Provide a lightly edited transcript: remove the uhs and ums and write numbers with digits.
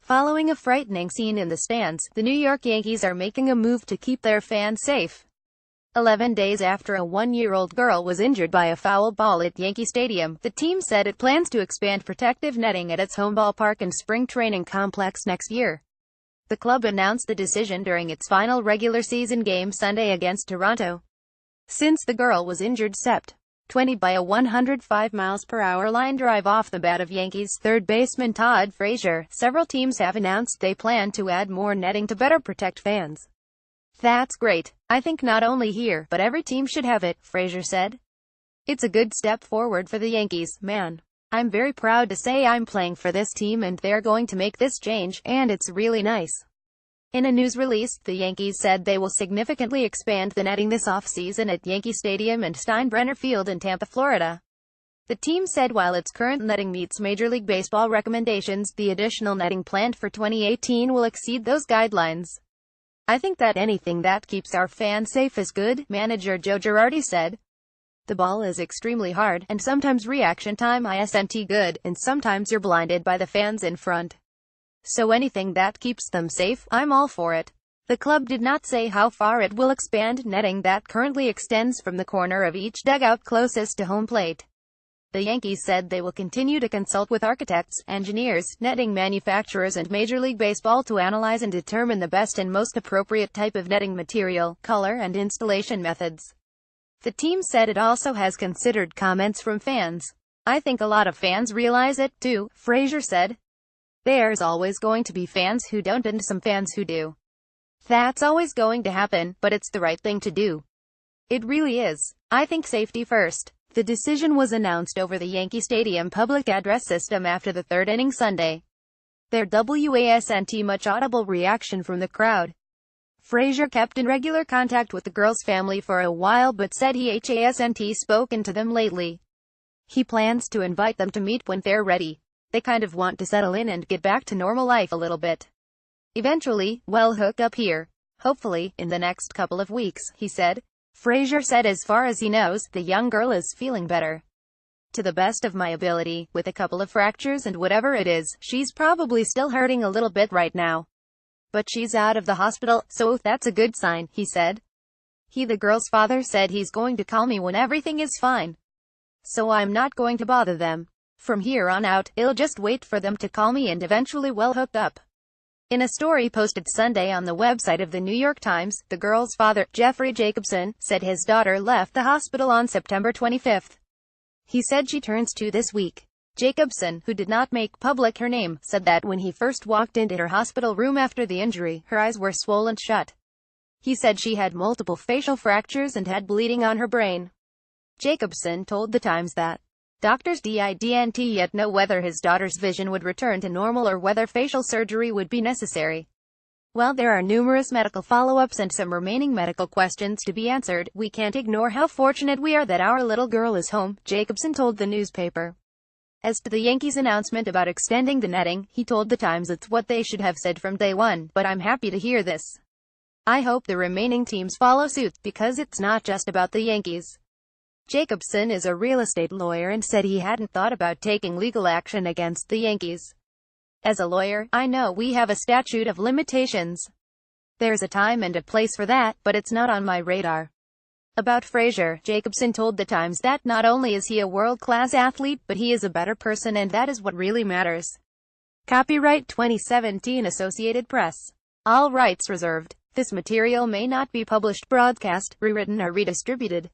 Following a frightening scene in the stands, the New York Yankees are making a move to keep their fans safe. 11 days after a one-year-old girl was injured by a foul ball at Yankee Stadium, the team said it plans to expand protective netting at its home ballpark and spring training complex next year. The club announced the decision during its final regular season game Sunday against Toronto. Since the girl was injured Sept. 20 by a 105 mph line drive off the bat of Yankees third baseman Todd Frazier, several teams have announced they plan to add more netting to better protect fans. "That's great. I think not only here, but every team should have it," Frazier said. "It's a good step forward for the Yankees, man. I'm very proud to say I'm playing for this team and they're going to make this change, and it's really nice." In a news release, the Yankees said they will significantly expand the netting this offseason at Yankee Stadium and Steinbrenner Field in Tampa, Florida. The team said while its current netting meets Major League Baseball recommendations, the additional netting planned for 2018 will exceed those guidelines. "I think that anything that keeps our fans safe is good," manager Joe Girardi said. "The ball is extremely hard, and sometimes reaction time isn't good, and sometimes you're blinded by the fans in front. So anything that keeps them safe, I'm all for it." The club did not say how far it will expand netting that currently extends from the corner of each dugout closest to home plate. The Yankees said they will continue to consult with architects, engineers, netting manufacturers and Major League Baseball to analyze and determine the best and most appropriate type of netting material, color, and installation methods. The team said it also has considered comments from fans. "I think a lot of fans realize it, too," Frazier said. "There's always going to be fans who don't and some fans who do. That's always going to happen, but it's the right thing to do. It really is. I think safety first." The decision was announced over the Yankee Stadium public address system after the third inning Sunday. There wasn't much audible reaction from the crowd. Frazier kept in regular contact with the girl's family for a while but said he hasn't spoken to them lately. He plans to invite them to meet when they're ready. "They kind of want to settle in and get back to normal life a little bit. Eventually, we'll hook up here. Hopefully, in the next couple of weeks," he said. Frazier said as far as he knows, the young girl is feeling better. "To the best of my ability, with a couple of fractures and whatever it is, she's probably still hurting a little bit right now. But she's out of the hospital, so that's a good sign," he said. The girl's father, said he's going to call me when everything is fine. "So I'm not going to bother them. From here on out, I'll just wait for them to call me and eventually we'll hook up." In a story posted Sunday on the website of the New York Times, the girl's father, Jeffrey Jacobson, said his daughter left the hospital on September 25. He said she turns 2 this week. Jacobson, who did not make public her name, said that when he first walked into her hospital room after the injury, her eyes were swollen shut. He said she had multiple facial fractures and had bleeding on her brain. Jacobson told the Times that doctors didn't yet know whether his daughter's vision would return to normal or whether facial surgery would be necessary. "While there are numerous medical follow-ups and some remaining medical questions to be answered, we can't ignore how fortunate we are that our little girl is home," Jacobson told the newspaper. As to the Yankees' announcement about extending the netting, he told the Times it's what they should have said from day one, "But I'm happy to hear this. I hope the remaining teams follow suit, because it's not just about the Yankees." Jacobson is a real estate lawyer and said he hadn't thought about taking legal action against the Yankees. "As a lawyer, I know we have a statute of limitations. There's a time and a place for that, but it's not on my radar." About Frazier, Jacobson told the Times that not only is he a world-class athlete, but he is a better person, and that is what really matters. Copyright 2017 Associated Press. All rights reserved. This material may not be published, broadcast, rewritten or redistributed.